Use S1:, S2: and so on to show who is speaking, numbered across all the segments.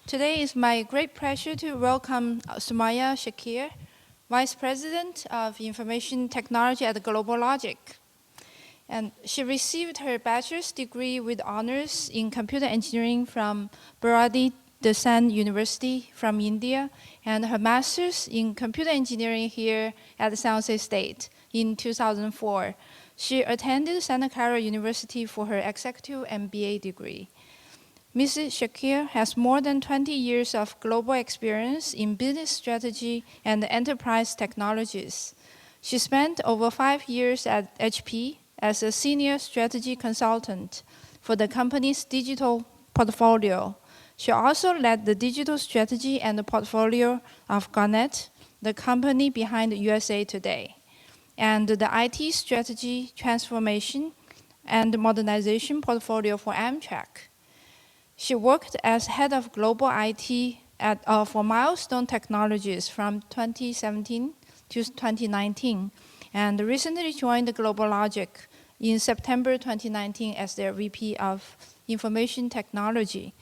S1: Today is my great pleasure to welcome Amaya Shakir, Vice President of Information Technology at GlobalLogic. And she received her bachelor's degree with honors in computer engineering from Davidson University from India, and her master's in computer engineering here at San Jose State in 2004. She attended Santa Clara University for her executive MBA degree. Mrs. Shakir has more than 20 years of global experience in business strategy and enterprise technologies. She spent over 5 years at HP as a senior strategy consultant for the company's digital portfolio. She also led the digital strategy and the portfolio of Garnet, the company behind USA Today, and the IT strategy transformation and modernization portfolio for Amtrak. She worked as head of global IT for Milestone Technologies from 2017 to 2019, and recently joined GlobalLogic in September 2019 as their VP of Information Technology.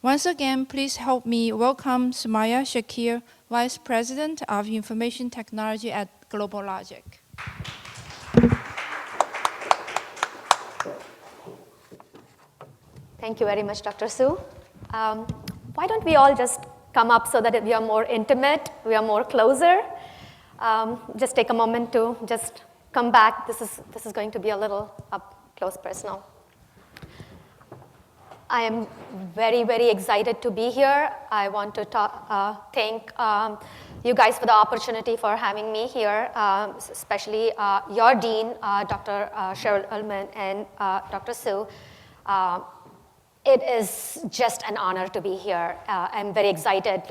S1: Once again, please help me welcome Amaya Shakir, Vice President of Information Technology at GlobalLogic.
S2: Thank you very much, Dr. Su. Why don't we all just come up so that we are more intimate, we are more closer. Just take a moment to just come back. This is going to be a little up close personal. I am very, very excited to be here. I want to thank you guys for the opportunity for having me here, especially your dean, Dr. Cheryl Ullman, and Dr. Su. It is just an honor to be here. I'm very excited.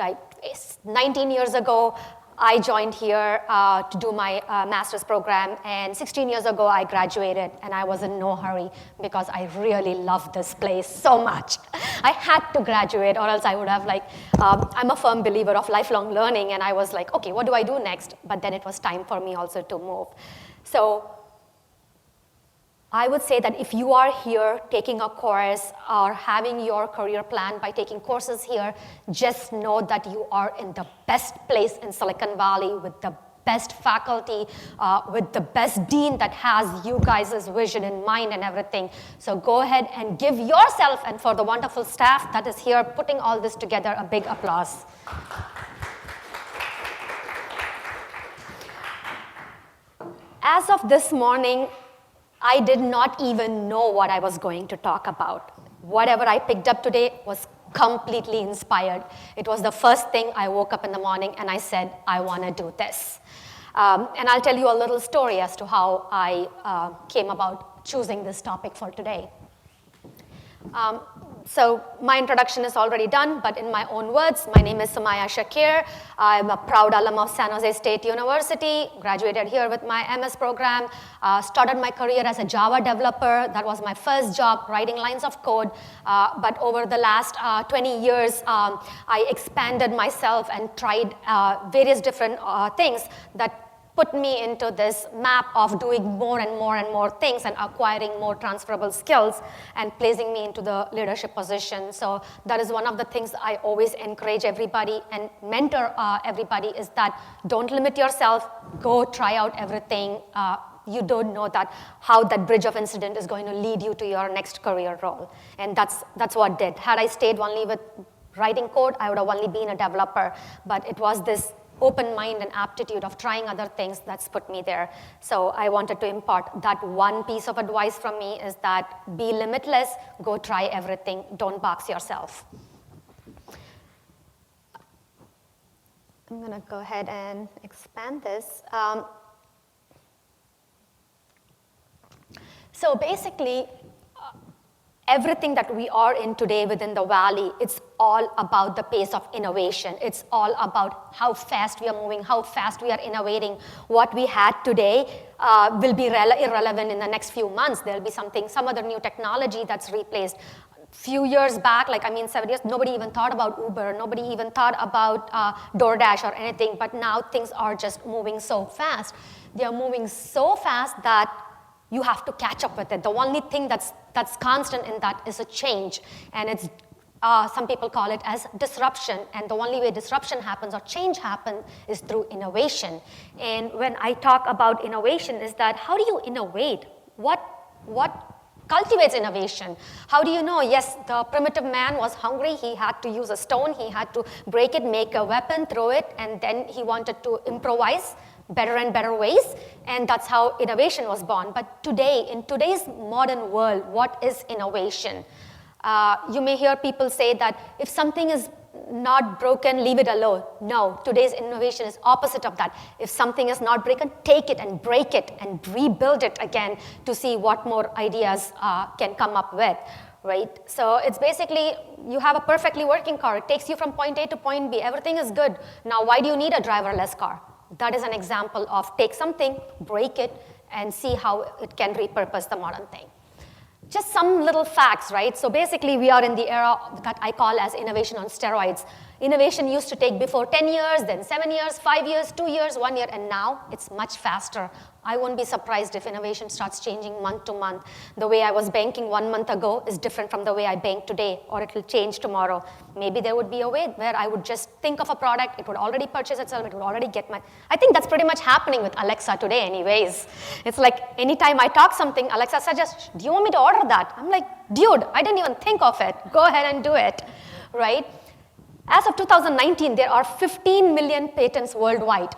S2: 19 years ago, I joined here to do my master's program, and 16 years ago, I graduated, and I was in no hurry because I really loved this place so much. I had to graduate, or else I would have I'm a firm believer of lifelong learning, and I was like, okay, what do I do next? But then it was time for me also to move. So I would say that if you are here taking a course or having your career plan by taking courses here, just know that you are in the best place in Silicon Valley with the best faculty, with the best dean that has you guys' vision in mind and everything. So go ahead and give yourself, and for the wonderful staff that is here putting all this together, a big applause. As of this morning, I did not even know what I was going to talk about. Whatever I picked up today was completely inspired. It was the first thing I woke up in the morning and I said, I want to do this. And I'll tell you a little story as to how I came about choosing this topic for today. So my introduction is already done, but in my own words, my name is Amaya Shakir. I'm a proud alum of San Jose State University, graduated here with my MS program, started my career as a Java developer. That was my first job, writing lines of code. But over the last 20 years, I expanded myself and tried various different things that put me into this map of doing more and more and more things and acquiring more transferable skills and placing me into the leadership position. So that is one of the things I always encourage everybody and mentor everybody is that don't limit yourself, go try out everything. You don't know that how that bridge of incident is going to lead you to your next career role. And that's what did. Had I stayed only with writing code, I would have only been a developer. But it was this open mind and aptitude of trying other things that's put me there. So I wanted to impart that one piece of advice from me is that be limitless, go try everything, don't box yourself. I'm gonna go ahead and expand this. So basically, everything that we are in today within the Valley, it's all about the pace of innovation. It's all about how fast we are moving, how fast we are innovating. What we had today will be irrelevant in the next few months. There'll be some other new technology that's replaced. Few years back, 7 years, nobody even thought about Uber. Nobody even thought about DoorDash or anything. But now things are just moving so fast. They are moving so fast that you have to catch up with it. The only thing that's constant in that is a change, and it's Some people call it as disruption, and the only way disruption happens or change happens is through innovation. And when I talk about innovation, is that how do you innovate? What cultivates innovation? How do you know? Yes, the primitive man was hungry. He had to use a stone. He had to break it, make a weapon, throw it, and then he wanted to improvise better and better ways, and that's how innovation was born. But today, in today's modern world, what is innovation? You may hear people say that if something is not broken, leave it alone. No, today's innovation is opposite of that. If something is not broken, take it and break it and rebuild it again to see what more ideas can come up with, right? So it's basically, you have a perfectly working car. It takes you from point A to point B. Everything is good. Now, why do you need a driverless car? That is an example of take something, break it, and see how it can repurpose the modern thing. Just some little facts, right? So basically, we are in the era that I call as innovation on steroids. Innovation used to take before 10 years, then 7 years, 5 years, 2 years, 1 year, and now it's much faster. I won't be surprised if innovation starts changing month to month. The way I was banking 1 month ago is different from the way I bank today, or it will change tomorrow. Maybe there would be a way where I would just think of a product, it would already purchase itself, it would already get my... I think that's pretty much happening with Alexa today anyways. It's like anytime I talk something, Alexa suggests, do you want me to order that? I'm like, dude, I didn't even think of it. Go ahead and do it, right? As of 2019, there are 15 million patents worldwide,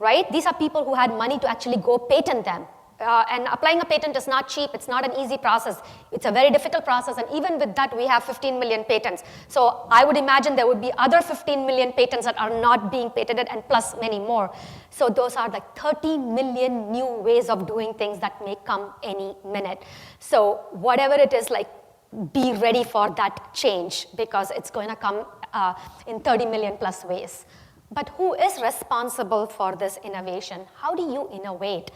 S2: right? These are people who had money to actually go patent them. And applying a patent is not cheap. It's not an easy process. It's a very difficult process. And even with that, we have 15 million patents. So I would imagine there would be other 15 million patents that are not being patented, and plus many more. So those are like 30 million new ways of doing things that may come any minute. So whatever it is, like, be ready for that change, because it's going to come in 30 million plus ways. But who is responsible for this innovation? How do you innovate?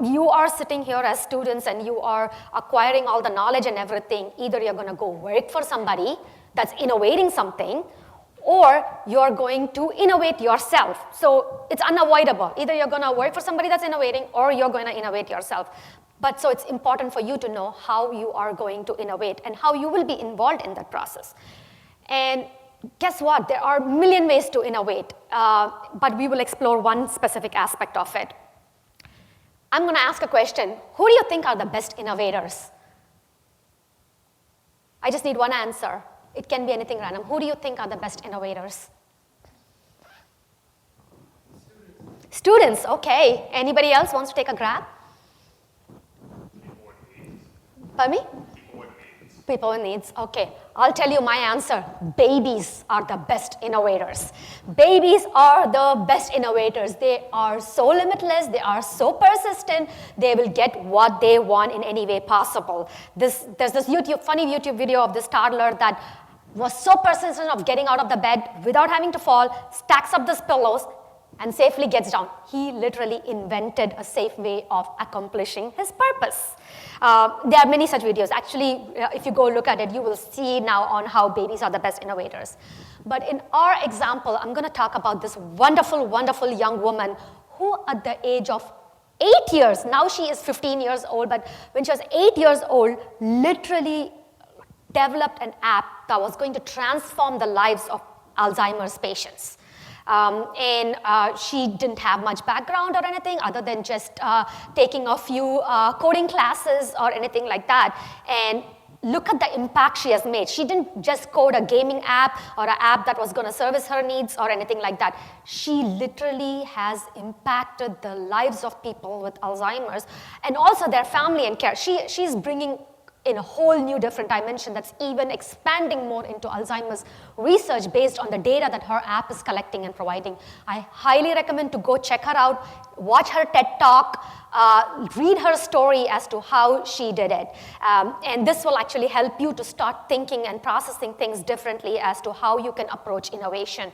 S2: You are sitting here as students and you are acquiring all the knowledge and everything. Either you're going to go work for somebody that's innovating something, or you're going to innovate yourself. So it's unavoidable. Either you're going to work for somebody that's innovating, or you're going to innovate yourself. But so it's important for you to know how you are going to innovate and how you will be involved in that process. And guess what? There are a million ways to innovate, but we will explore one specific aspect of it. I'm going to ask a question. Who do you think are the best innovators? I just need one answer. It can be anything random. Who do you think are the best innovators? Students, okay. Anybody else wants to take a grab? Pardon me? People with needs, okay. I'll tell you my answer. Babies are the best innovators. Babies are the best innovators. They are so limitless, they are so persistent, they will get what they want in any way possible. There's this funny YouTube video of this toddler that was so persistent of getting out of the bed without having to fall, stacks up these pillows, and safely gets down. He literally invented a safe way of accomplishing his purpose. There are many such videos. Actually, if you go look at it, you will see now on how babies are the best innovators. But in our example, I'm going to talk about this wonderful, wonderful young woman who at the age of 8 years, now she is 15 years old, but when she was 8 years old, literally developed an app that was going to transform the lives of Alzheimer's patients. She didn't have much background or anything other than just taking a few coding classes or anything like that. And look at the impact she has made. She didn't just code a gaming app or an app that was going to service her needs or anything like that. She literally has impacted the lives of people with Alzheimer's and also their family and care. She's bringing in a whole new different dimension that's even expanding more into Alzheimer's research based on the data that her app is collecting and providing. I highly recommend to go check her out, watch her TED Talk, read her story as to how she did it. And this will actually help you to start thinking and processing things differently as to how you can approach innovation.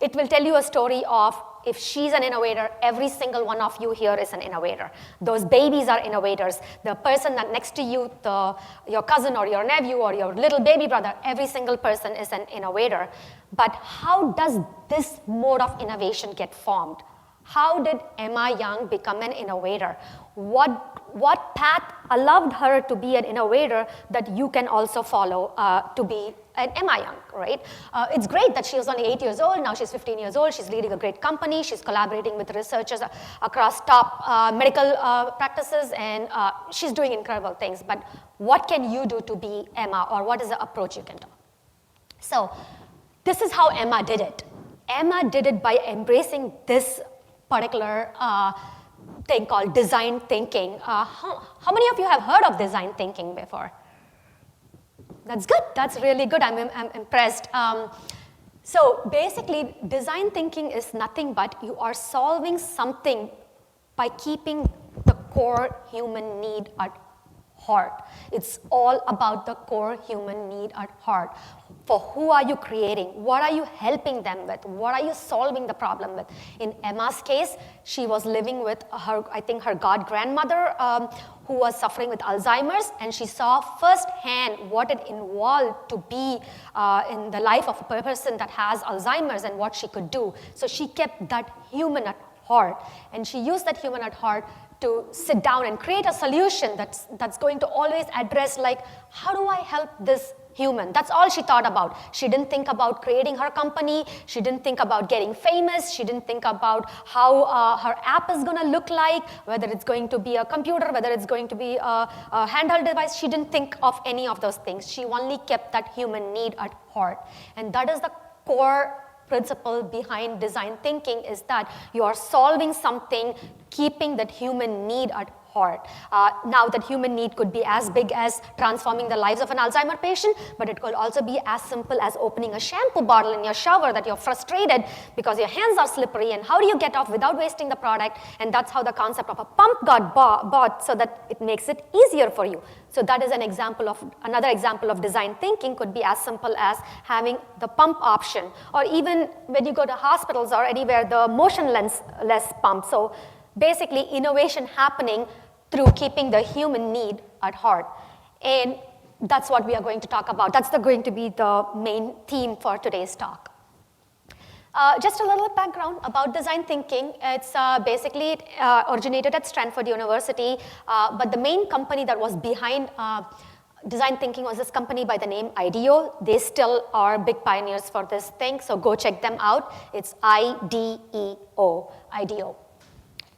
S2: It will tell you a story of if she's an innovator, every single one of you here is an innovator. Those babies are innovators. The person that next to you, your cousin or your nephew or your little baby brother, every single person is an innovator. But how does this mode of innovation get formed? How did Emma Young become an innovator? What path allowed her to be an innovator that you can also follow to be and Emma Young, right? It's great that she was only 8 years old, now she's 15 years old, she's leading a great company, she's collaborating with researchers across top medical practices, and she's doing incredible things. But what can you do to be Emma, or what is the approach you can do? So this is how Emma did it. Emma did it by embracing this particular thing called design thinking. How many of you have heard of design thinking before? That's good. That's really good. I'm impressed. So basically, design thinking is nothing but you are solving something by keeping the core human need at heart. It's all about the core human need at heart. For who are you creating? What are you helping them with? What are you solving the problem with? In Emma's case, she was living with her, I think her god-grandmother who was suffering with Alzheimer's, and she saw firsthand what it involved to be in the life of a person that has Alzheimer's and what she could do. So she kept that human at heart, and she used that human at heart to sit down and create a solution that's going to always address, like, how do I help this human? That's all she thought about. She didn't think about creating her company. She didn't think about getting famous. She didn't think about how her app is going to look like, whether it's going to be a computer, whether it's going to be a handheld device. She didn't think of any of those things. She only kept that human need at heart. And that is the core principle behind design thinking, is that you are solving something, keeping that human need at heart. Now that human need could be as big as transforming the lives of an Alzheimer patient, but it could also be as simple as opening a shampoo bottle in your shower that you're frustrated because your hands are slippery, and how do you get off without wasting the product? And that's how the concept of a pump got bought, so that it makes it easier for you. So that is another example of design thinking. Could be as simple as having the pump option, or even when you go to hospitals or anywhere, the motionless pump. So basically innovation happening through keeping the human need at heart. And that's what we are going to talk about. That's going to be the main theme for today's talk. Just a little background about design thinking. It's basically originated at Stanford University, but the main company that was behind design thinking was this company by the name IDEO. They still are big pioneers for this thing, so go check them out. It's IDEO, IDEO.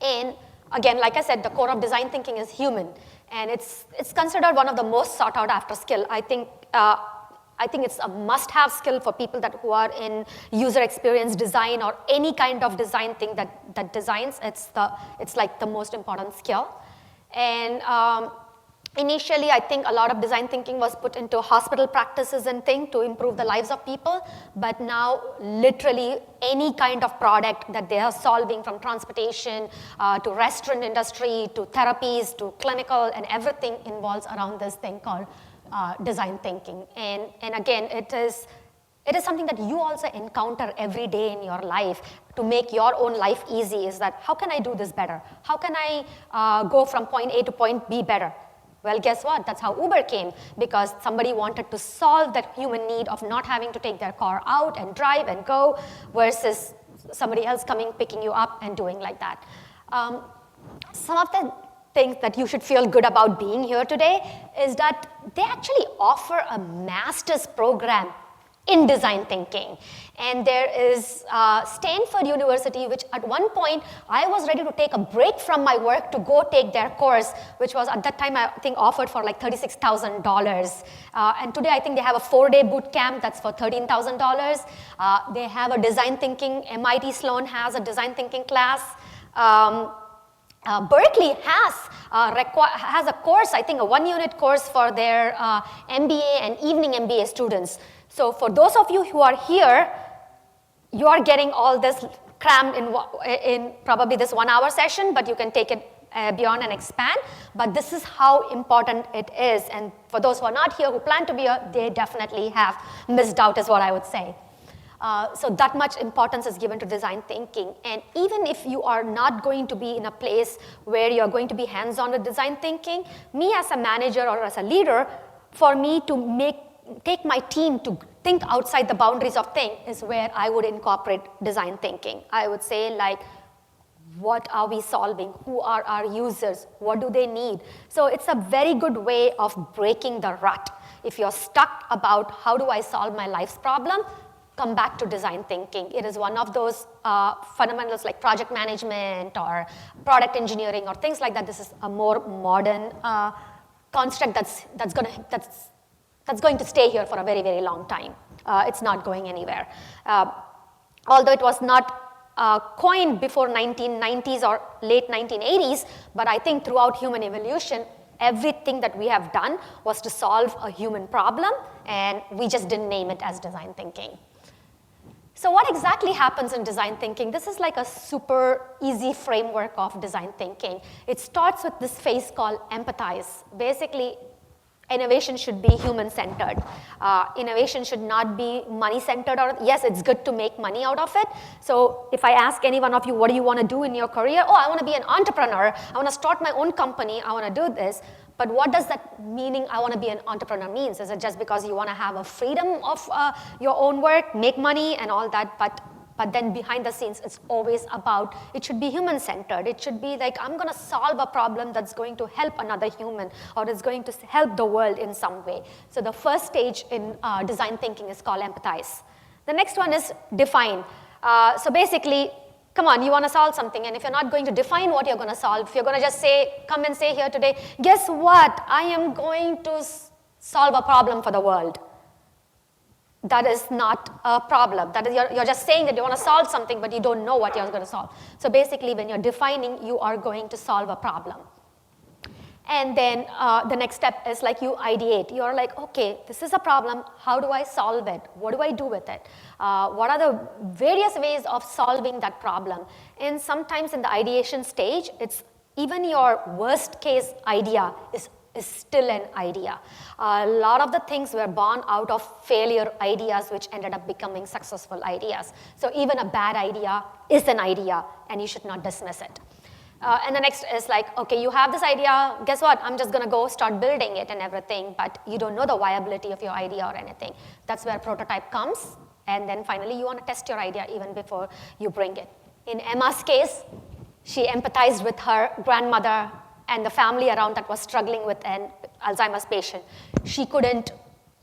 S2: And again, like I said, the core of design thinking is human, and it's considered one of the most sought out after skill. I think it's a must-have skill for people who are in user experience design or any kind of design thing that designs. It's like the most important skill. And initially, I think a lot of design thinking was put into hospital practices and things to improve the lives of people. But now, literally, any kind of product that they are solving, from transportation to restaurant industry to therapies to clinical, and everything involves around this thing called design thinking. And again, it is something that you also encounter every day in your life to make your own life easy. Is that, how can I do this better? How can I go from point A to point B better? Well, guess what? That's how Uber came, because somebody wanted to solve that human need of not having to take their car out and drive and go, versus somebody else coming, picking you up and doing like that. Some of the things that you should feel good about being here today is that they actually offer a master's program in design thinking. And there is Stanford University, which at one point I was ready to take a break from my work to go take their course, which was at that time I think offered for like $36,000. And today I think they have a 4-day boot camp that's for $13,000. They have a design thinking, MIT Sloan has a design thinking class. Berkeley has a course, I think a 1-unit course for their MBA and evening MBA students. So for those of you who are here, you are getting all this crammed in probably this 1-hour session, but you can take it beyond and expand. But this is how important it is. And for those who are not here, who plan to be here, they definitely have missed out, is what I would say. So that much importance is given to design thinking. And even if you are not going to be in a place where you're going to be hands-on with design thinking, me as a manager or as a leader, for me to take my team to think outside the boundaries of things is where I would incorporate design thinking. I would say, like, what are we solving? Who are our users? What do they need? So it's a very good way of breaking the rut. if you're stuck about how do I solve my life's problem, come back to design thinking. It is one of those fundamentals like project management or product engineering or things like that. This is a more modern construct that's going to stay here for a very, very long time. It's not going anywhere. Although it was not coined before 1990s or late 1980s, but I think throughout human evolution, everything that we have done was to solve a human problem, and we just didn't name it as design thinking. So what exactly happens in design thinking? This is like a super easy framework of design thinking. It starts with this phase called empathize. Basically, innovation should be human-centered. Innovation should not be money-centered. Or yes, it's good to make money out of it. So if I ask any one of you, what do you want to do in your career? Oh, I want to be an entrepreneur. I want to start my own company. I want to do this. But what does that meaning, I want to be an entrepreneur, means? Is it just because you want to have a freedom of your own work, make money and all that? But then behind the scenes, it's always about, it should be human-centered. It should be like, I'm going to solve a problem that's going to help another human, or it's going to help the world in some way. So the first stage in design thinking is called empathize. The next one is define. So basically, come on, you want to solve something, and if you're not going to define what you're going to solve, if you're going to just say, come and say here today, guess what? I am going to solve a problem for the world. That is not a problem. That is, you're just saying that you want to solve something, but you don't know what you're going to solve. So basically, when you're defining, you are going to solve a problem. And then the next step is like you ideate. You're like, okay, this is a problem. How do I solve it? What do I do with it? What are the various ways of solving that problem? And sometimes in the ideation stage, it's even your worst case idea is still an idea. A lot of the things were born out of failure ideas, which ended up becoming successful ideas. So even a bad idea is an idea, and you should not dismiss it. And the next is like, okay, you have this idea, guess what? I'm just going to go start building it and everything, but you don't know the viability of your idea or anything. That's where prototype comes, and then finally you want to test your idea even before you bring it. In Emma's case, she empathized with her grandmother and the family around that was struggling with an Alzheimer's patient. She couldn't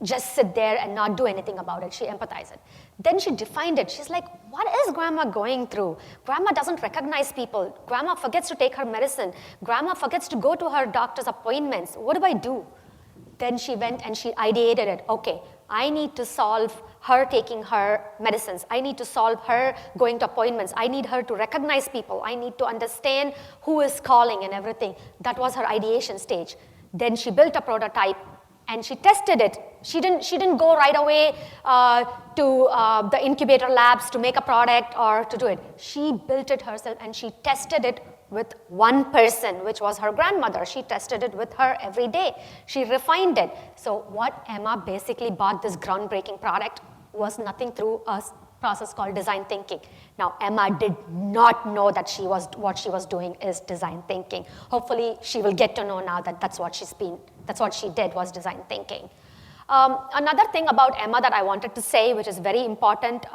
S2: just sit there and not do anything about it. She empathized it. Then she defined it. She's like, what is grandma going through? Grandma doesn't recognize people. Grandma forgets to take her medicine. Grandma forgets to go to her doctor's appointments. What do I do? Then she went and she ideated it. Okay, I need to solve her taking her medicines. I need to solve her going to appointments. I need her to recognize people. I need to understand who is calling and everything. That was her ideation stage. Then she built a prototype and she tested it. She didn't go right away to the incubator labs to make a product or to do it. She built it herself and she tested it with one person, which was her grandmother. She tested it with her every day. She refined it. So what Emma basically bought this groundbreaking product was nothing through a process called design thinking. Now, Emma did not know that what she was doing is design thinking. Hopefully, she will get to know now that that's what she did was design thinking. Another thing about Emma that I wanted to say, which is very important,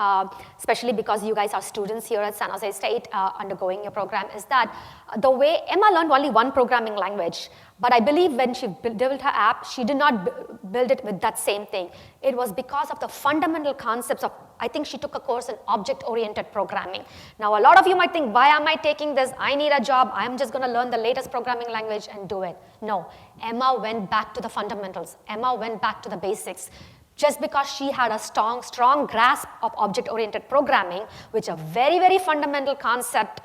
S2: especially because you guys are students here at San Jose State undergoing your program, is that the way Emma learned only one programming language, but I believe when she built her app, she did not build it with that same thing. It was because of the fundamental concepts of, I think she took a course in object-oriented programming. Now, a lot of you might think, why am I taking this? I need a job. I'm just going to learn the latest programming language and do it. No, Emma went back to the fundamentals. Emma went back to the basics. Just because she had a strong grasp of object-oriented programming, which is a very, very fundamental concept.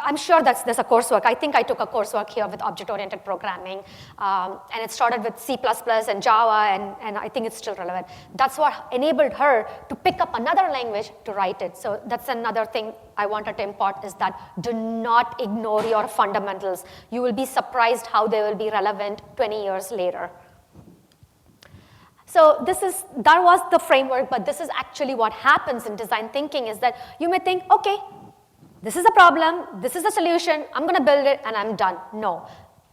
S2: I'm sure there's a coursework. I think I took a coursework here with object-oriented programming, and it started with C++ and Java, and I think it's still relevant. That's what enabled her to pick up another language to write it. So that's another thing I wanted to impart, is that do not ignore your fundamentals. You will be surprised how they will be relevant 20 years later. So that was the framework, but this is actually what happens in design thinking, is that you may think, okay, this is a problem, this is a solution, I'm going to build it, and I'm done. No,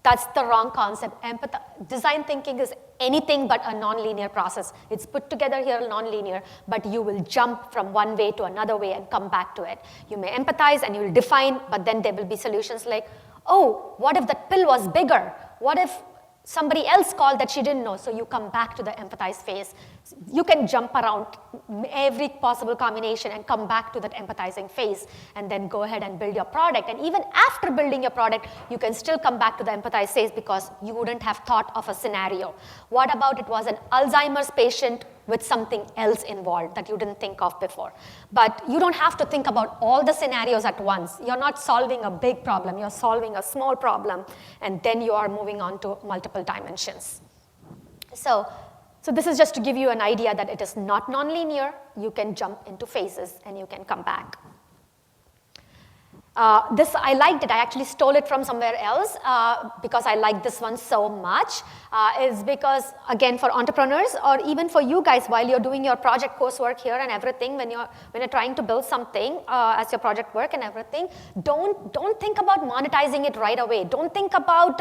S2: that's the wrong concept. Design thinking is anything but a nonlinear process. It's put together here nonlinear, but you will jump from one way to another way and come back to it. You may empathize and you will define, but then there will be solutions like, oh, what if that pill was bigger? What if somebody else called that she didn't know, so you come back to the empathize phase. You can jump around every possible combination and come back to that empathizing phase and then go ahead and build your product. And even after building your product, you can still come back to the empathize phase because you wouldn't have thought of a scenario. What about it was an Alzheimer's patient with something else involved that you didn't think of before? But you don't have to think about all the scenarios at once. You're not solving a big problem. You're solving a small problem, and then you are moving on to multiple dimensions. So this is just to give you an idea that it is not nonlinear. You can jump into phases, and you can come back. This, I liked it. I actually stole it from somewhere else because I like this one so much. Is because, again, for entrepreneurs or even for you guys while you're doing your project coursework here and everything, when you're trying to build something as your project work and everything, don't think about monetizing it right away. Don't think about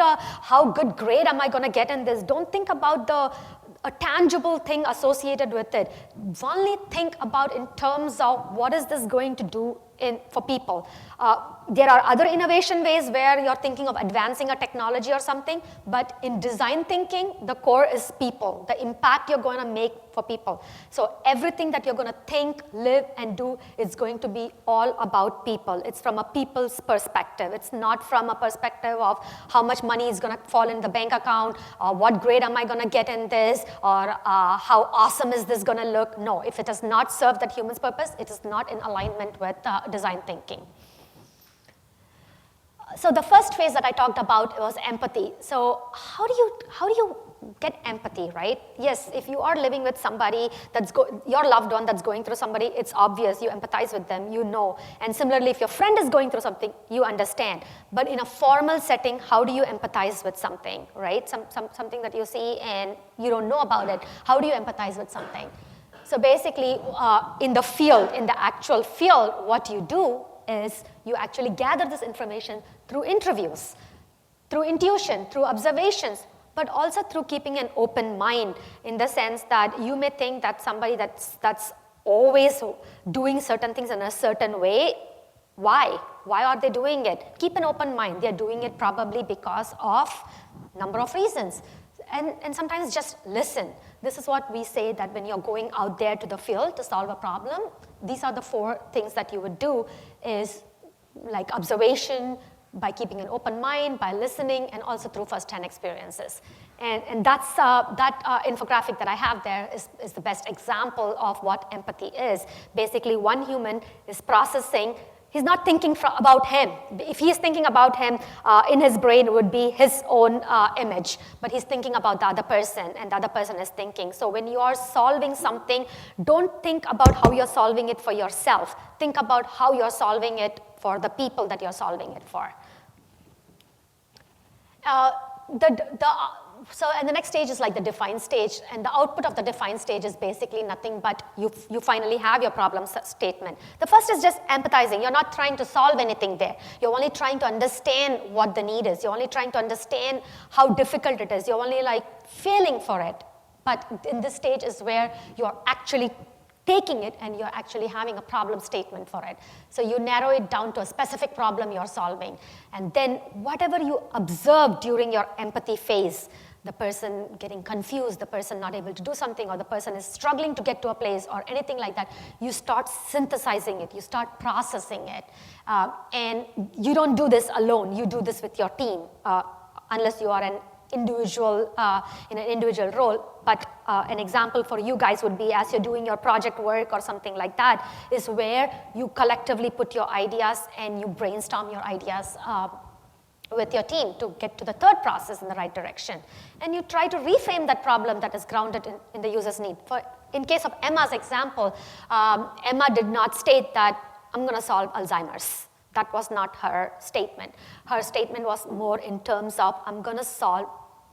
S2: how good grade am I going to get in this. Don't think about a tangible thing associated with it. Only think about in terms of what is this going to do for people. There are other innovation ways where you're thinking of advancing a technology or something, but in design thinking, the core is people, the impact you're going to make for people. So everything that you're going to think, live, and do is going to be all about people. It's from a people's perspective. It's not from a perspective of how much money is going to fall in the bank account, or what grade am I going to get in this, or how awesome is this going to look. No, if it does not serve that human's purpose, it is not in alignment with design thinking. So the first phase that I talked about was empathy. So how do you get empathy, right? Yes, if you are living with somebody your loved one that's going through somebody, it's obvious, you empathize with them, you know. And similarly, if your friend is going through something, you understand. But in a formal setting, how do you empathize with something, right? Something that you see and you don't know about it. How do you empathize with something? So basically, in the actual field, what you do is you actually gather this information through interviews, through intuition, through observations, but also through keeping an open mind, in the sense that you may think that somebody that's always doing certain things in a certain way. Why? Why are they doing it? Keep an open mind. They're doing it probably because of a number of reasons. And sometimes just listen. This is what we say, that when you're going out there to the field to solve a problem, these are the 4 things that you would do, is like observation, by keeping an open mind, by listening, and also through first-hand experiences. And that's that infographic that I have there is the best example of what empathy is. Basically, one human is processing. He's not thinking about him. If he's thinking about him, in his brain it would be his own image, but he's thinking about the other person, and the other person is thinking. So when you are solving something, don't think about how you're solving it for yourself. Think about how you're solving it for the people that you're solving it for. And the next stage is like the define stage, and the output of the define stage is basically nothing but you finally have your problem statement. The first is just empathizing. You're not trying to solve anything there. You're only trying to understand what the need is. You're only trying to understand how difficult it is. You're only like feeling for it. But in this stage is where you're actually taking it and you're actually having a problem statement for it. So you narrow it down to a specific problem you're solving. And then whatever you observe during your empathy phase, the person getting confused, the person not able to do something, or the person is struggling to get to a place, or anything like that, you start synthesizing it, you start processing it. And you don't do this alone, you do this with your team, unless you are an individual, in an individual role. But an example for you guys would be, as you're doing your project work or something like that, is where you collectively put your ideas and you brainstorm your ideas with your team to get to the third process in the right direction. And you try to reframe that problem that is grounded in the user's need. In case of Emma's example, Emma did not state that I'm going to solve Alzheimer's. That was not her statement. Her statement was more in terms of, I'm going to solve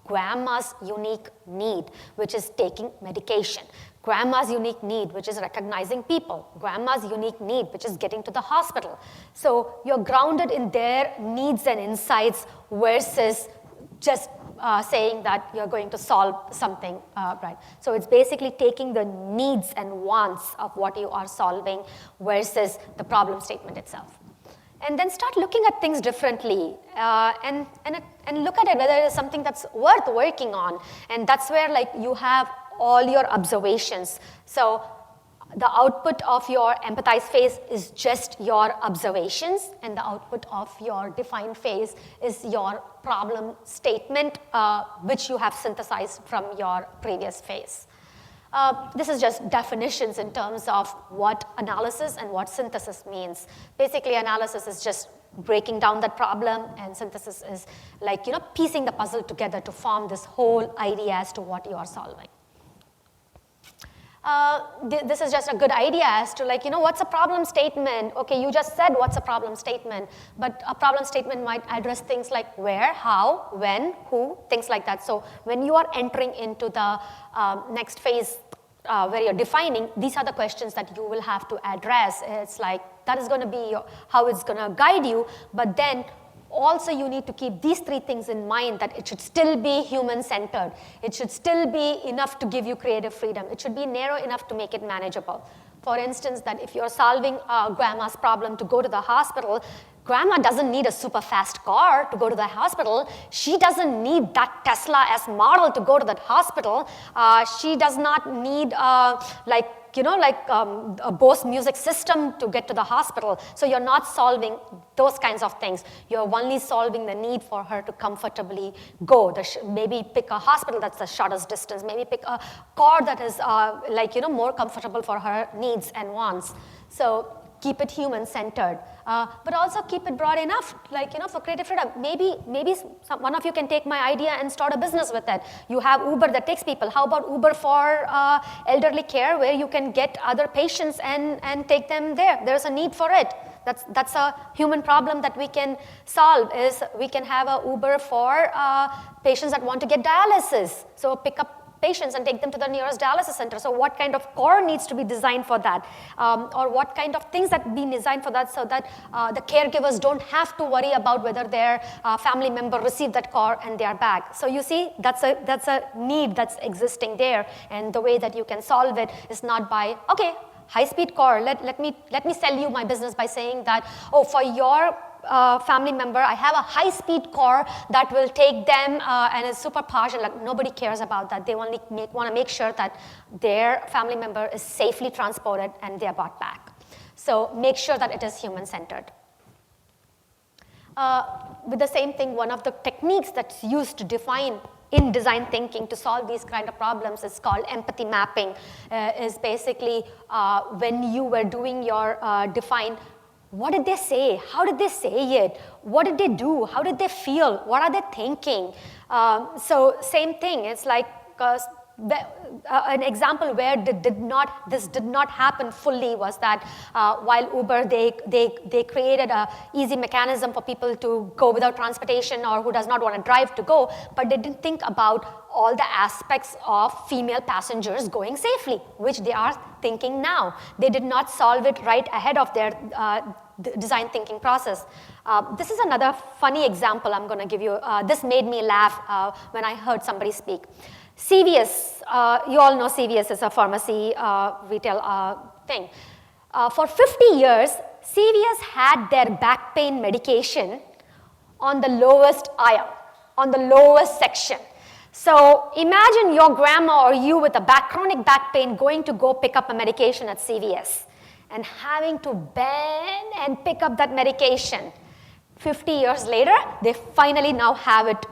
S2: grandma's unique need, which is taking medication. Grandma's unique need, which is recognizing people. Grandma's unique need, which is getting to the hospital. So you're grounded in their needs and insights versus just saying that you're going to solve something, right? So it's basically taking the needs and wants of what you are solving versus the problem statement itself. And then start looking at things differently and look at it whether it is something that's worth working on. And that's where like you have all your observations. So the output of your empathize phase is just your observations, and the output of your define phase is your problem statement, which you have synthesized from your previous phase. This is just definitions in terms of what analysis and what synthesis means. Basically, analysis is just breaking down that problem, and synthesis is like, piecing the puzzle together to form this whole idea as to what you are solving. This is just a good idea as to like, what's a problem statement? Okay, you just said what's a problem statement, but a problem statement might address things like where, how, when, who, things like that. So when you are entering into the next phase where you're defining, these are the questions that you will have to address. It's like, that is going to be how it's going to guide you, but then also you need to keep these three things in mind, that it should still be human-centered. It should still be enough to give you creative freedom. It should be narrow enough to make it manageable. For instance, that if you're solving grandma's problem to go to the hospital, grandma doesn't need a super fast car to go to the hospital. She doesn't need that Tesla S model to go to that hospital. She does not need a Bose music system to get to the hospital. So you're not solving those kinds of things. You're only solving the need for her to comfortably go. Maybe pick a hospital that's the shortest distance. Maybe pick a car that is more comfortable for her needs and wants. So keep it human-centered, but also keep it broad enough, for creative freedom. Maybe one of you can take my idea and start a business with it. You have Uber that takes people. How about Uber for elderly care, where you can get other patients and take them there? There's a need for it. That's a human problem that we can solve, is we can have a Uber for patients that want to get dialysis. So pick up patients and take them to the nearest dialysis center. So what kind of car needs to be designed for that? Or what kind of things that be designed for that, so that the caregivers don't have to worry about whether their family member received that car and they are back. So you see, that's a need that's existing there. And the way that you can solve it is not by, okay, high-speed car, let me sell you my business by saying that, oh, for your family member, I have a high-speed car that will take them and is super posh. Like, nobody cares about that. They only want to make sure that their family member is safely transported and they are brought back. So make sure that it is human-centered. With the same thing, one of the techniques that's used to define in design thinking to solve these kind of problems is called empathy mapping. Is basically when you were doing your define, what did they say? How did they say it? What did they do? How did they feel? What are they thinking? So same thing. It's like an example where this did not happen fully was that while Uber, they created a easy mechanism for people to go without transportation or who does not want to drive to go, but they didn't think about all the aspects of female passengers going safely, which they are thinking now. They did not solve it right ahead of their design thinking process. This is another funny example I'm going to give you. This made me laugh when I heard somebody speak. CVS, you all know CVS is a pharmacy retail thing. For 50 years, CVS had their back pain medication on the lowest aisle, on the lowest section. So imagine your grandma or you with a chronic back pain going to go pick up a medication at CVS and having to bend and pick up that medication. 50 years later, they finally now have it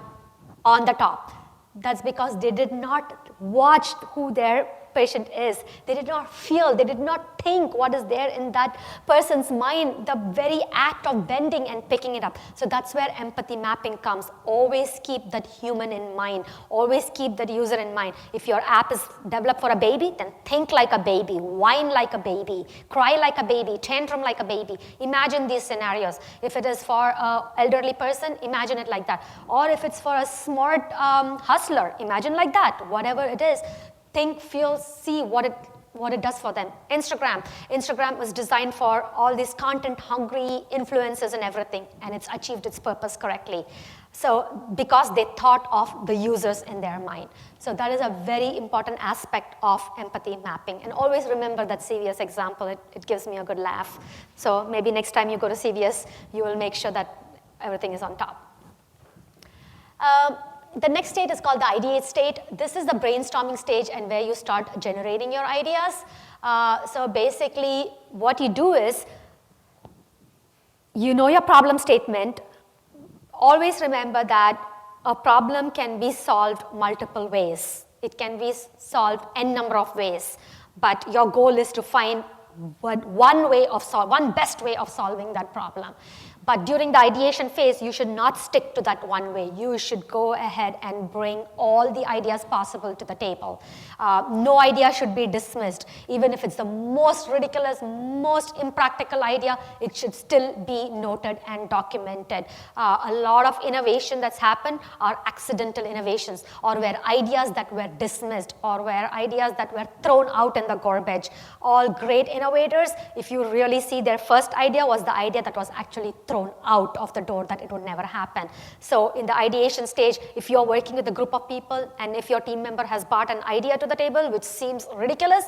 S2: on the top. That's because they did not watch who their patient is. They did not feel, they did not think what is there in that person's mind, the very act of bending and picking it up. So that's where empathy mapping comes. Always keep that human in mind. Always keep that user in mind. If your app is developed for a baby, then think like a baby, whine like a baby, cry like a baby, tantrum like a baby. Imagine these scenarios. If it is for an elderly person, imagine it like that. Or if it's for a smart hustler, imagine like that. Whatever it is, think, feel, see what it what it does for them. Instagram was designed for all these content-hungry influencers and everything, and it's achieved its purpose correctly. So because they thought of the users in their mind. So that is a very important aspect of empathy mapping. And always remember that CVS example. It gives me a good laugh. So maybe next time you go to CVS, you will make sure that everything is on top. The next state is called the ideate state. This is the brainstorming stage and where you start generating your ideas. So basically, what you do is, you know your problem statement. Always remember that a problem can be solved multiple ways. It can be solved n number of ways. But your goal is to find one best way of solving that problem. But during the ideation phase, you should not stick to that one way. You should go ahead and bring all the ideas possible to the table. No idea should be dismissed. Even if it's the most ridiculous, most impractical idea, it should still be noted and documented. A lot of innovation that's happened are accidental innovations, or were ideas that were dismissed, or were ideas that were thrown out in the garbage. All great innovators, if you really see, their first idea was the idea that was actually thrown out of the door, that it would never happen. So in the ideation stage, if you're working with a group of people and if your team member has brought an idea to the table which seems ridiculous,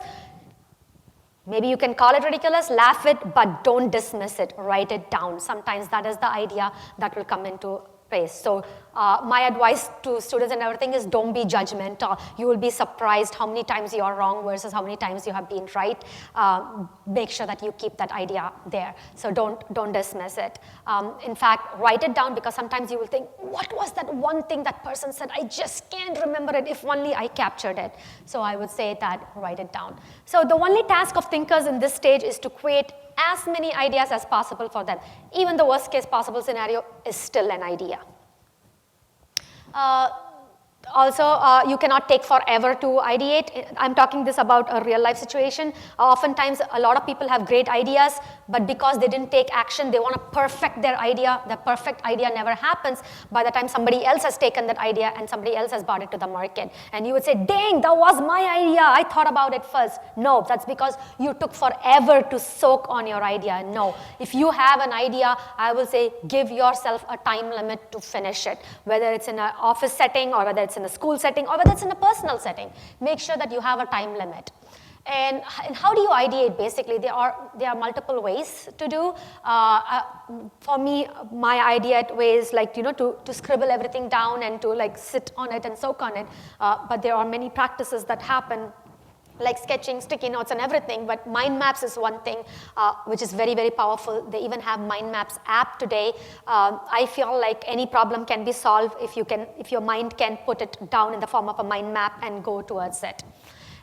S2: maybe you can call it ridiculous, laugh it, but don't dismiss it, write it down. Sometimes that is the idea that will come into place. So my advice to students and everything is, don't be judgmental. You will be surprised how many times you are wrong versus how many times you have been right. Make sure that you keep that idea there. So don't dismiss it. In fact, write it down, because sometimes you will think, what was that one thing that person said? I just can't remember it. If only I captured it. So I would say that write it down. So the only task of thinkers in this stage is to create as many ideas as possible for them. Even the worst case possible scenario is still an idea. Also, you cannot take forever to ideate. I'm talking this about a real life situation. Oftentimes, a lot of people have great ideas, but because they didn't take action, they want to perfect their idea. The perfect idea never happens by the time somebody else has taken that idea and somebody else has brought it to the market. And you would say, dang, that was my idea. I thought about it first. No, that's because you took forever to soak on your idea. No, if you have an idea, I will say, give yourself a time limit to finish it, whether it's in an office setting or whether it's in a school setting or whether it's in a personal setting. Make sure that you have a time limit. And how do you ideate? Basically, there are multiple ways to do. For me, my ideate way is like, to scribble everything down and to like sit on it and soak on it. But there are many practices that happen, like sketching, sticky notes, and everything. But mind maps is one thing which is very, very powerful. They even have mind maps app today. I feel like any problem can be solved if your mind can put it down in the form of a mind map and go towards it.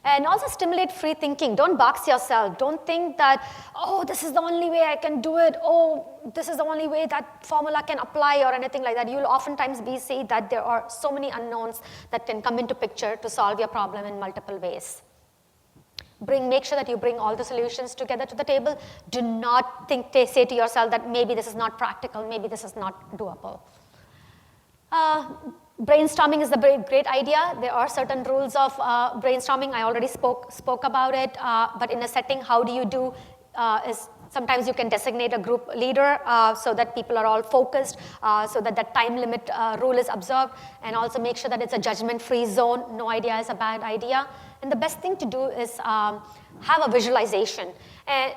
S2: And also stimulate free thinking. Don't box yourself. Don't think that, oh, this is the only way I can do it. Oh, this is the only way that formula can apply or anything like that. You'll oftentimes see that there are so many unknowns that can come into picture to solve your problem in multiple ways. Make sure that you bring all the solutions together to the table. Do not say to yourself that maybe this is not practical, maybe this is not doable. Brainstorming is the great idea. There are certain rules of brainstorming. I already spoke about it. But in a setting, how do you do is sometimes you can designate a group leader so that people are all focused, so that the time limit rule is observed, and also make sure that it's a judgment-free zone. No idea is a bad idea. And the best thing to do is have a visualization. And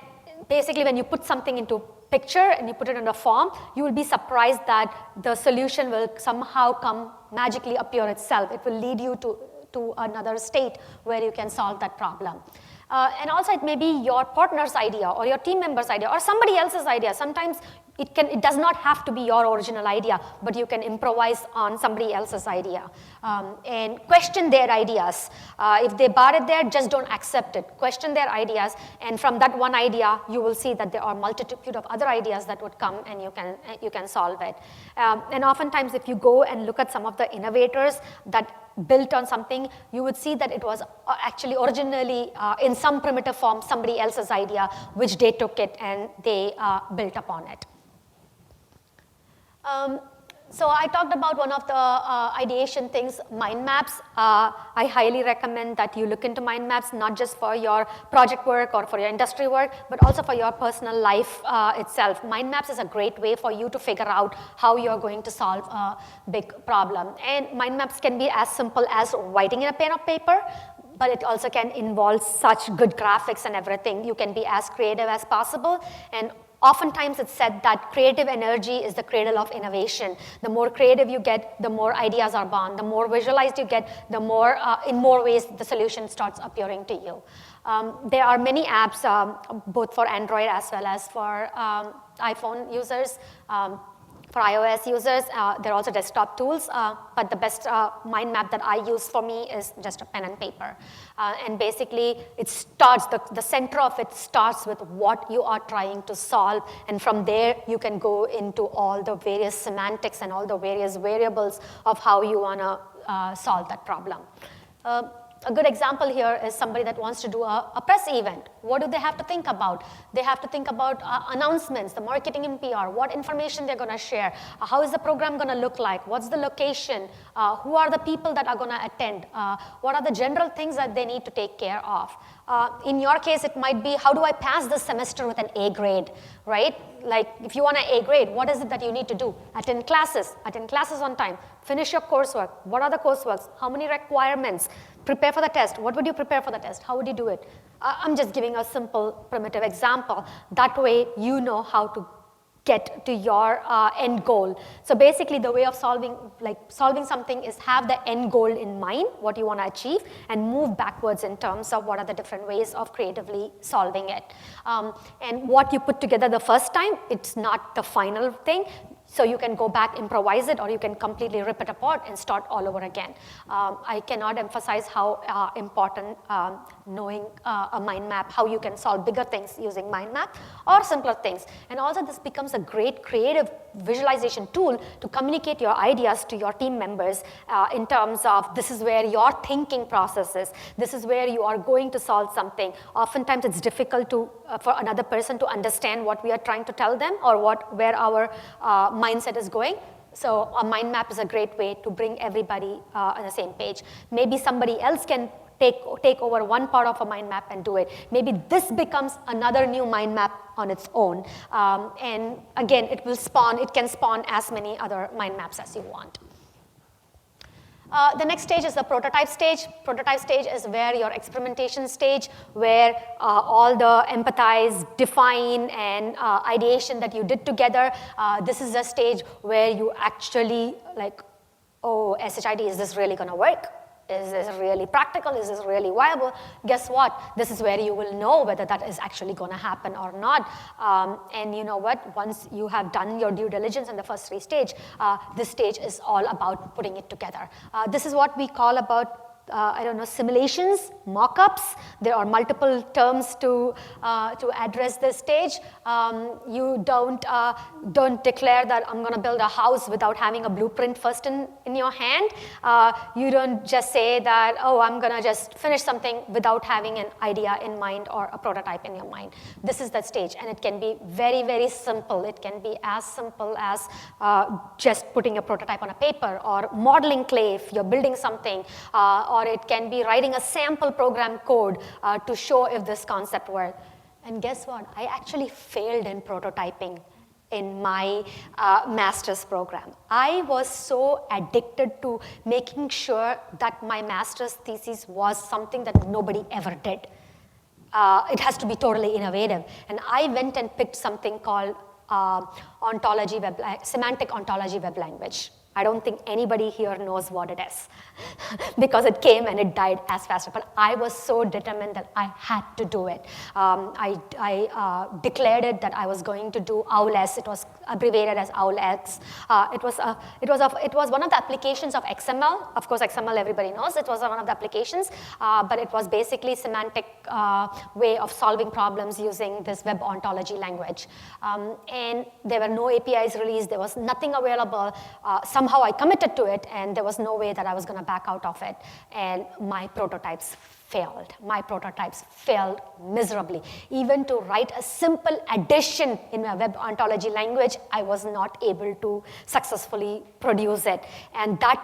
S2: basically, when you put something into picture and you put it in a form, you will be surprised that the solution will somehow magically appear itself. It will lead you to another state where you can solve that problem. And also, it may be your partner's idea or your team member's idea or somebody else's idea. Sometimes it does not have to be your original idea, but you can improvise on somebody else's idea. And question their ideas. If they brought it there, just don't accept it. Question their ideas, and from that one idea, you will see that there are multitude of other ideas that would come, and you can solve it. And oftentimes, if you go and look at some of the innovators that built on something, you would see that it was actually originally in some primitive form somebody else's idea, which they took it and they built upon it. So I talked about one of the ideation things, mind maps. I highly recommend that you look into mind maps, not just for your project work or for your industry work, but also for your personal life itself. Mind maps is a great way for you to figure out how you're going to solve a big problem. And mind maps can be as simple as writing in a pen or paper, but it also can involve such good graphics and everything. You can be as creative as possible. And oftentimes it's said that creative energy is the cradle of innovation. The more creative you get, the more ideas are born. The more visualized you get, the more, in more ways, the solution starts appearing to you. There are many apps, both for Android as well as for iPhone users. For iOS users, there are also desktop tools, but the best mind map that I use for me is just a pen and paper. And basically, it starts, the center of it starts with what you are trying to solve, and from there, you can go into all the various semantics and all the various variables of how you want to solve that problem. A good example here is somebody that wants to do a press event. What do they have to think about? They have to think about announcements, the marketing and PR, what information they're going to share, how is the program going to look like, what's the location, who are the people that are going to attend, what are the general things that they need to take care of. In your case, it might be, how do I pass this semester with an A grade, right? Like, if you want an A grade, what is it that you need to do? Attend classes on time, finish your coursework. What are the courseworks? How many requirements? Prepare for the test. What would you prepare for the test? How would you do it? I'm just giving a simple, primitive example. That way, you know how to get to your end goal. So basically, the way of solving something is have the end goal in mind, what you want to achieve, and move backwards in terms of what are the different ways of creatively solving it. And what you put together the first time, it's not the final thing. So you can go back, improvise it, or you can completely rip it apart and start all over again. I cannot emphasize how important knowing a mind map, how you can solve bigger things using mind map or simpler things. And also this becomes a great creative visualization tool to communicate your ideas to your team members in terms of this is where your thinking process is. This is where you are going to solve something. Oftentimes it's difficult for another person to understand what we are trying to tell them or where our mindset is going. So a mind map is a great way to bring everybody on the same page. Maybe somebody else can take over one part of a mind map and do it. Maybe this becomes another new mind map on its own. And again, it can spawn as many other mind maps as you want. The next stage is the prototype stage. Prototype stage is where your experimentation stage, where all the empathize, define, and ideation that you did together. This is a stage where you actually like, oh, SHID, is this really going to work? Is this really practical? Is this really viable? Guess what? This is where you will know whether that is actually going to happen or not. And you know what? Once you have done your due diligence in the first three stages, this stage is all about putting it together. This is what we call about simulations, mock-ups. There are multiple terms to address this stage. You don't declare that I'm going to build a house without having a blueprint first in your hand. You don't just say that, oh, I'm going to just finish something without having an idea in mind or a prototype in your mind. This is that stage, and it can be very, very simple. It can be as simple as just putting a prototype on a paper or modeling clay if you're building something, or it can be writing a sample program code to show if this concept works. And guess what? I actually failed in prototyping in my master's program. I was so addicted to making sure that my master's thesis was something that nobody ever did. It has to be totally innovative. And I went and picked something called semantic ontology web language. I don't think anybody here knows what it is because it came and it died as fast. But I was so determined that I had to do it. I declared it that I was going to do OWLS. It was abbreviated as OWLX. It was one of the applications of XML. Of course, XML everybody knows. It was one of the applications, but it was basically semantic way of solving problems using this web ontology language. And there were no APIs released. There was nothing available. Somehow I committed to it, and there was no way that I was going to back out of it. And my prototypes failed. My prototypes failed miserably. Even to write a simple addition in my web ontology language, I was not able to successfully produce it. And that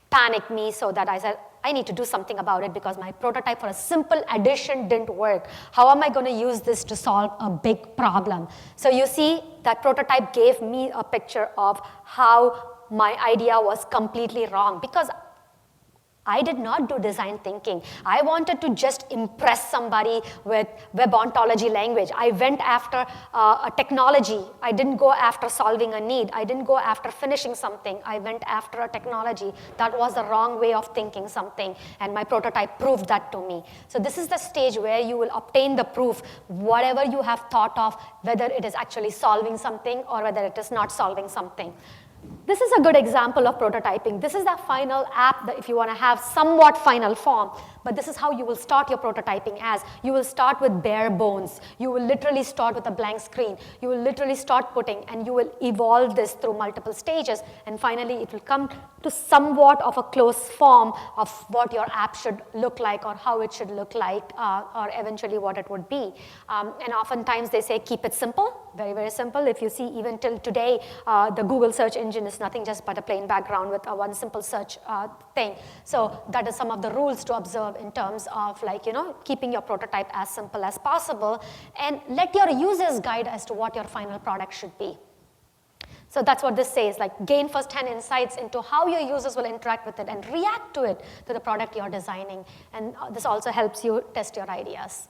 S2: panicked me so that I said, I need to do something about it because my prototype for a simple addition didn't work. How am I going to use this to solve a big problem? So you see, that prototype gave me a picture of how my idea was completely wrong because I did not do design thinking. I wanted to just impress somebody with web ontology language. I went after a technology. I didn't go after solving a need. I didn't go after finishing something. I went after a technology. That was the wrong way of thinking something, and my prototype proved that to me. So this is the stage where you will obtain the proof, whatever you have thought of, whether it is actually solving something or whether it is not solving something. This is a good example of prototyping. This is the final app that if you want to have somewhat final form, but this is how you will start your prototyping as. You will start with bare bones. You will literally start with a blank screen. You will literally start putting, and you will evolve this through multiple stages, and finally it will come to somewhat of a close form of what your app should look like or how it should look like or eventually what it would be. And oftentimes they say keep it simple, very, very simple. If you see even till today, the Google search engine is nothing just but a plain background with one simple search thing. So that is some of the rules to observe in terms of keeping your prototype as simple as possible, and let your users guide as to what your final product should be. So that's what this says, like gain first-hand insights into how your users will interact with it and react to it, to the product you're designing. And this also helps you test your ideas.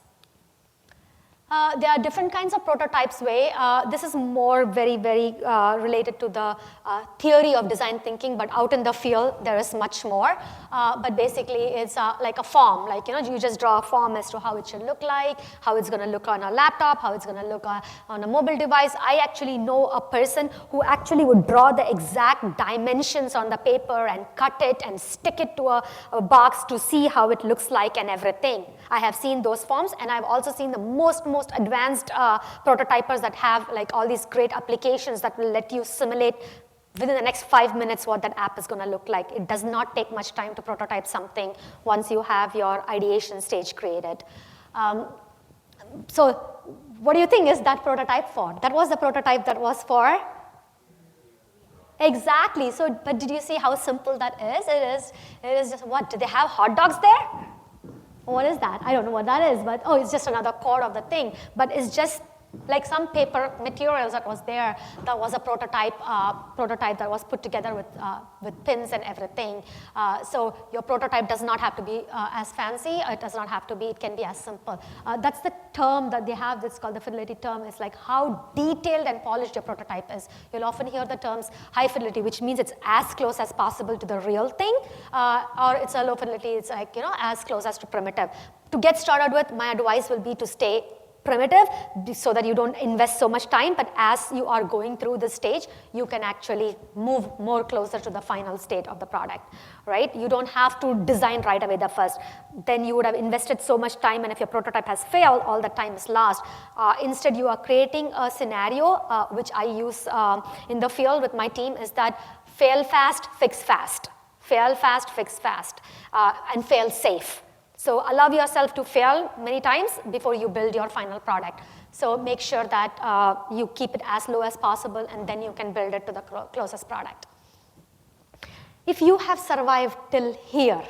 S2: There are different kinds of prototypes. This is more very, very related to the theory of design thinking, but out in the field, there is much more. But basically, it's like a form. Like, you just draw a form as to how it should look like, how it's going to look on a laptop, how it's going to look on a mobile device. I actually know a person who actually would draw the exact dimensions on the paper and cut it and stick it to a box to see how it looks like and everything. I have seen those forms, and I've also seen the most advanced prototypers that have like all these great applications that will let you simulate within the next 5 minutes what that app is going to look like. It does not take much time to prototype something once you have your ideation stage created. So what do you think is that prototype for? That was the prototype that was for? Exactly. So, but did you see how simple that is? It is just what? Do they have hot dogs there? What is that? I don't know what that is, but it's just another chord of the thing. But it's just like some paper materials that was there. That was a prototype that was put together with pins and everything. So your prototype does not have to be as fancy. It does not have to be. It can be as simple. That's the term that they have. That's called the fidelity term. It's like how detailed and polished your prototype is. You'll often hear the terms high fidelity, which means it's as close as possible to the real thing, or it's a low fidelity. It's like as close as to primitive. To get started with, my advice will be to stay primitive so that you don't invest so much time, but as you are going through the stage, you can actually move more closer to the final state of the product, right? You don't have to design right away the first. Then you would have invested so much time, and if your prototype has failed, all the time is lost. Instead, you are creating a scenario, which I use in the field with my team, is that fail fast, fix fast. Fail fast, fix fast, and fail safe. So allow yourself to fail many times before you build your final product. So make sure that you keep it as low as possible, and then you can build it to the closest product. If you have survived till here,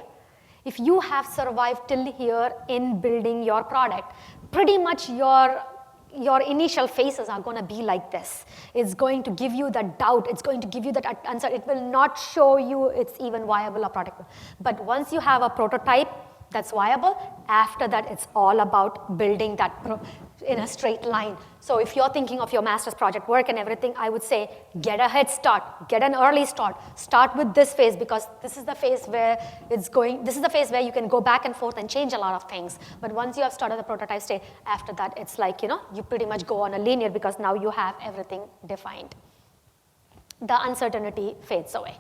S2: in building your product, pretty much your initial phases are going to be like this. It's going to give you that doubt. It's going to give you that answer. It will not show you it's even viable a product. But once you have a prototype that's viable, after that it's all about building that in a straight line. So if you're thinking of your master's project work and everything, I would say get a head start, get an early start. Start with this phase, because this is the phase where you can go back and forth and change a lot of things. But once you have started the prototype stage, after that it's like, you pretty much go on a linear, because now you have everything defined. The uncertainty fades away.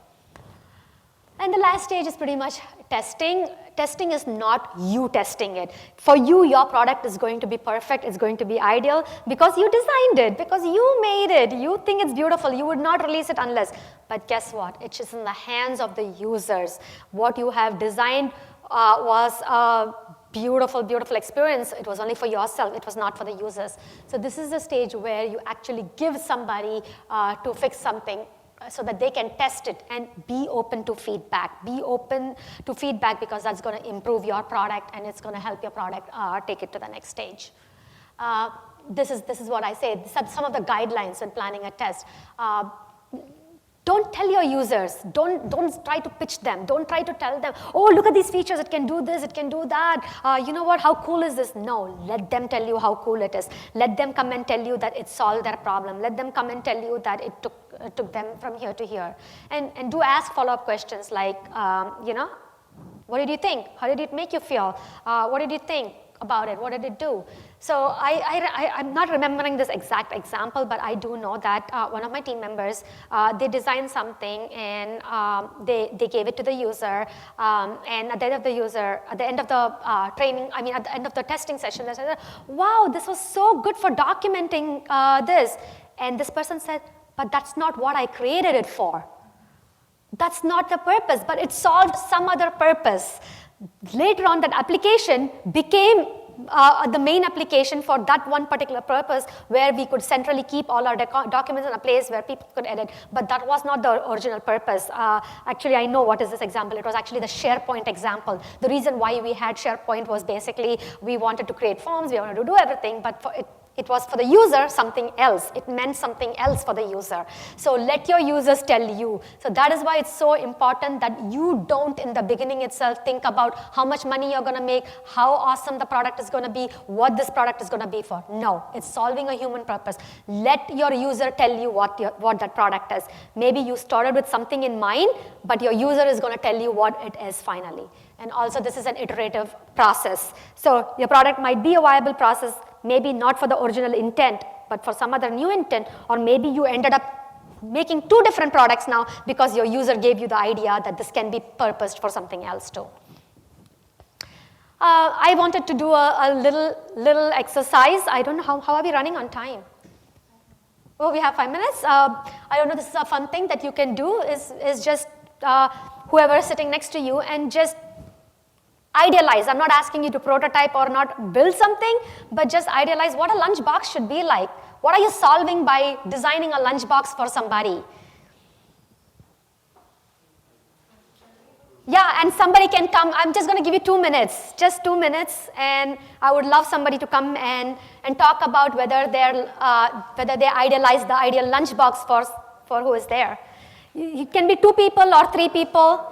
S2: And the last stage is pretty much testing. Testing is not you testing it. For you, your product is going to be perfect. It's going to be ideal because you designed it, because you made it. You think it's beautiful. You would not release it unless. But guess what? It's just in the hands of the users. What you have designed was a beautiful, beautiful experience. It was only for yourself. It was not for the users. So this is the stage where you actually give somebody to fix something so that they can test it, and be open to feedback. Be open to feedback because that's going to improve your product and it's going to help your product take it to the next stage. This is what I say. Some of the guidelines when planning a test. Don't tell your users. Don't try to pitch them. Don't try to tell them, oh, look at these features. It can do this. It can do that. You know what? How cool is this? No. Let them tell you how cool it is. Let them come and tell you that it solved their problem. Let them come and tell you that it took them from here to here. And do ask follow-up questions like, what did you think? How did it make you feel? What did you think about it? What did it do? So I'm not remembering this exact example, but I do know that one of my team members, they designed something and they gave it to the user. And at the end of the training, at the end of the testing session, they said, wow, this was so good for documenting this. And this person said, but that's not what I created it for. That's not the purpose, but it solved some other purpose. Later on, that application became the main application for that one particular purpose, where we could centrally keep all our documents in a place where people could edit, but that was not the original purpose. Actually, I know what is this example. It was actually the SharePoint example. The reason why we had SharePoint was basically we wanted to create forms, we wanted to do everything, but it was for the user something else. It meant something else for the user. So let your users tell you. So that is why it's so important that you don't, in the beginning itself, think about how much money you're going to make, how awesome the product is going to be, what this product is going to be for. No, it's solving a human purpose. Let your user tell you what that product is. Maybe you started with something in mind, but your user is going to tell you what it is finally. And also, this is an iterative process. So your product might be a viable process, maybe not for the original intent, but for some other new intent, or maybe you ended up making two different products now because your user gave you the idea that this can be purposed for something else too. I wanted to do a little exercise. I don't know, how are we running on time? Oh, we have 5 minutes. I don't know, this is a fun thing that you can do is just whoever is sitting next to you and just idealize. I'm not asking you to prototype or not build something, but just idealize what a lunchbox should be like. What are you solving by designing a lunchbox for somebody? Yeah, and somebody can come. I'm just going to give you 2 minutes, just 2 minutes, and I would love somebody to come and talk about whether they idealize the ideal lunchbox for who is there. It can be 2 people or 3 people.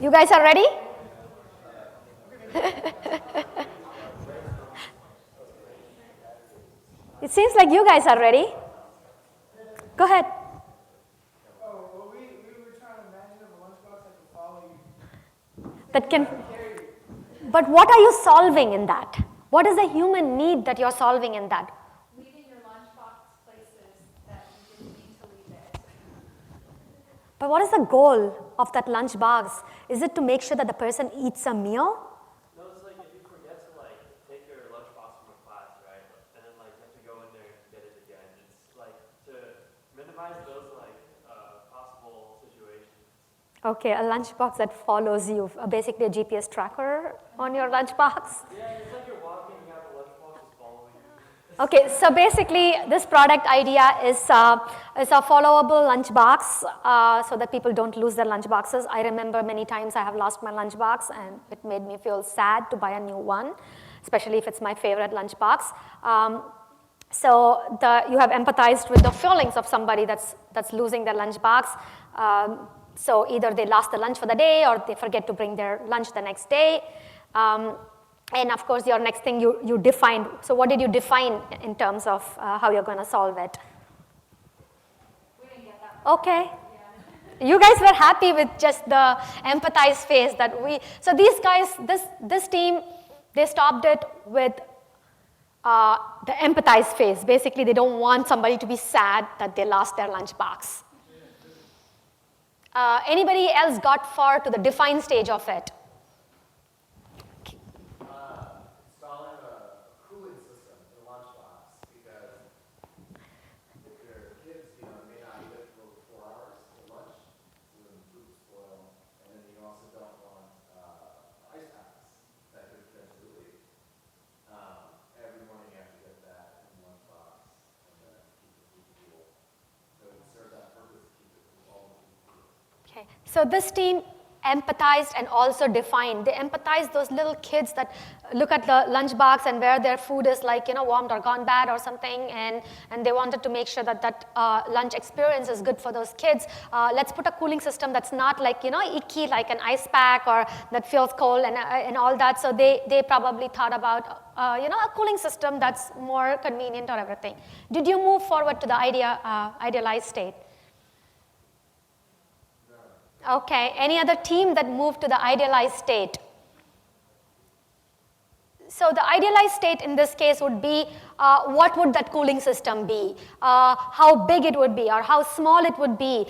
S2: You guys are ready? It seems like you guys are ready. Go ahead.
S3: Oh, well, we were trying to imagine a lunchbox that could follow you.
S2: That can. But what are you solving in that? What is the human need that you're solving in that?
S4: Leaving your lunchbox places that you didn't need to leave it.
S2: But what is the goal of that lunchbox? Is it to make sure that the person eats a meal?
S5: No, it's like if you forget to take your lunchbox from a class, right? And then you have to go in there and get it again. It's like to minimize those possible situations
S2: Okay, a lunchbox that follows you, basically a GPS tracker on your lunchbox.
S5: Yeah, it's like you're walking, you have a lunchbox is following you.
S2: Okay, so basically this product idea is a followable lunchbox so that people don't lose their lunchboxes. I remember many times I have lost my lunchbox and it made me feel sad to buy a new one, especially if it's my favorite lunchbox. So you have empathized with the feelings of somebody that's losing their lunchbox. So either they lost the lunch for the day or they forget to bring their lunch the next day. And of course, your next thing you defined. So what did you define in terms of how you're going to solve it?
S4: We didn't get that far.
S2: Okay. You guys were happy with just the empathize phase that so these guys, this team, they stopped it with the empathize phase. Basically, they don't want somebody to be sad that they lost their lunchbox. Anybody else got far to the define stage of it?
S6: Installing a cooling system in the lunchbox because if your kids, may not eat it for 4 hours for lunch, so then the food will spoil, and then you also don't want ice packs that could potentially leak. Every morning you have to get that in the lunchbox and then keep the food cool. So it serves that purpose to keep it cool, all the food cool.
S2: Okay, so this team empathized and also defined. They empathized those little kids that look at the lunchbox and where their food is warmed or gone bad or something, and they wanted to make sure that lunch experience is good for those kids. Let's put a cooling system that's not icky like an ice pack or that feels cold and all that. So they probably thought about a cooling system that's more convenient or everything. Did you move forward to the idealized state? Okay, any other team that moved to the idealized state? So the idealized state in this case would be what would that cooling system be? How big it would be or how small it would be?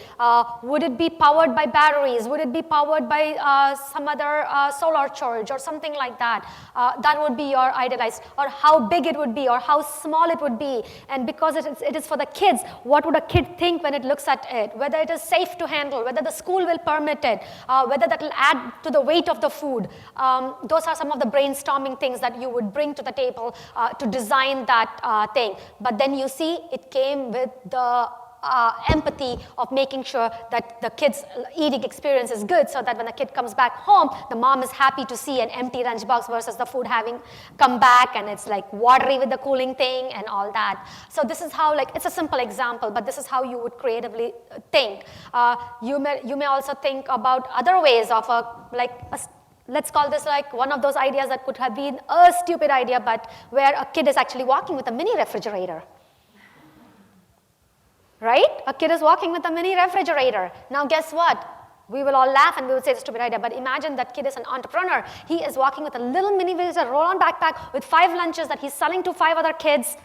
S2: Would it be powered by batteries? Would it be powered by some other solar charge or something like that? That would be your idealized, or how big it would be or how small it would be. And because it is for the kids, what would a kid think when it looks at it? Whether it is safe to handle, whether the school will permit it, whether that will add to the weight of the food. Those are some of the brainstorming things that you would bring to the table to design that thing. But then you see it came with the empathy of making sure that the kid's eating experience is good, so that when the kid comes back home, the mom is happy to see an empty lunchbox versus the food having come back and it's like watery with the cooling thing and all that. So this is how, it's a simple example, but this is how you would creatively think. You may also think about other ways of let's call this one of those ideas that could have been a stupid idea, but where a kid is actually walking with a mini refrigerator. Right? A kid is walking with a mini refrigerator. Now guess what? We will all laugh and we would say it's a stupid idea, but imagine that kid is an entrepreneur. He is walking with a little mini roll-on backpack with 5 lunches that he's selling to 5 other kids,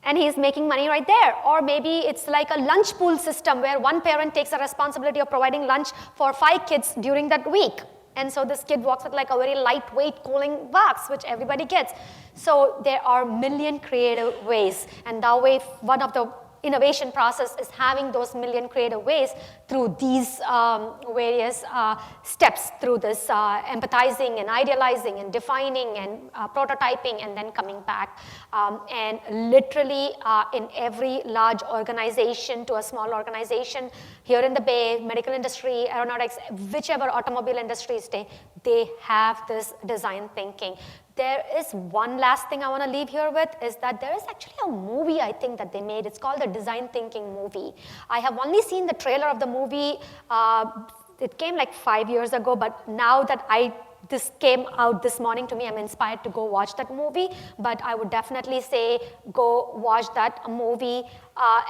S2: and he's making money right there. Or maybe it's like a lunch pool system where one parent takes the responsibility of providing lunch for 5 kids during that week. And so this kid walks with a very lightweight cooling box, which everybody gets. So there are a million creative ways. And that way, one of the innovation process is having those million creative ways through these various steps, through this empathizing and idealizing and defining and prototyping and then coming back. And literally in every large organization to a small organization, here in the Bay, medical industry, aeronautics, whichever automobile industries they have this design thinking. There is one last thing I want to leave here with, is that there is actually a movie I think that they made. It's called the Design Thinking movie. I have only seen the trailer of the movie. It came 5 years ago, but now that this came out this morning to me, I'm inspired to go watch that movie. But I would definitely say go watch that movie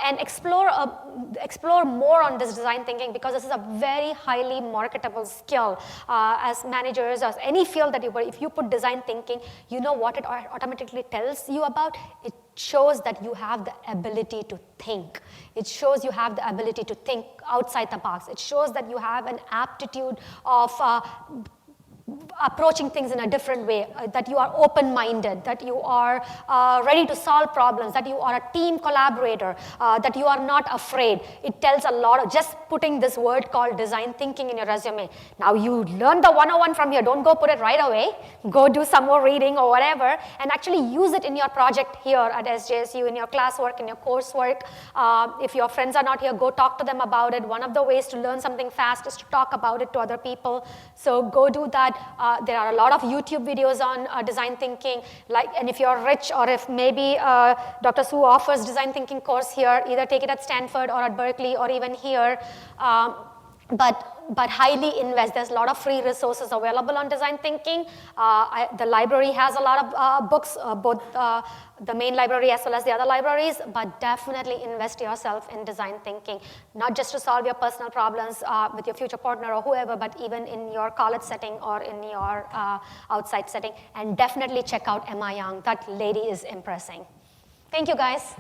S2: and explore more on this design thinking, because this is a very highly marketable skill. As managers, as any field that if you put design thinking, you know what it automatically tells you about? It shows that you have the ability to think. It shows you have the ability to think outside the box. It shows that you have an aptitude of approaching things in a different way, that you are open-minded, that you are ready to solve problems, that you are a team collaborator, that you are not afraid. It tells a lot of just putting this word called design thinking in your resume. Now you learn the 101 from here. Don't go put it right away. Go do some more reading or whatever, and actually use it in your project here at SJSU, in your classwork, in your coursework. If your friends are not here, go talk to them about it. One of the ways to learn something fast is to talk about it to other people. So go do that. There are a lot of YouTube videos on design thinking. And if you're rich, or if maybe Dr. Su offers design thinking course here, either take it at Stanford or at Berkeley or even here. But highly invest. There's a lot of free resources available on design thinking. The library has a lot of books, both the main library as well as the other libraries, but definitely invest yourself in design thinking, not just to solve your personal problems with your future partner or whoever, but even in your college setting or in your outside setting. And definitely check out Emma Young. That lady is impressing. Thank you, guys.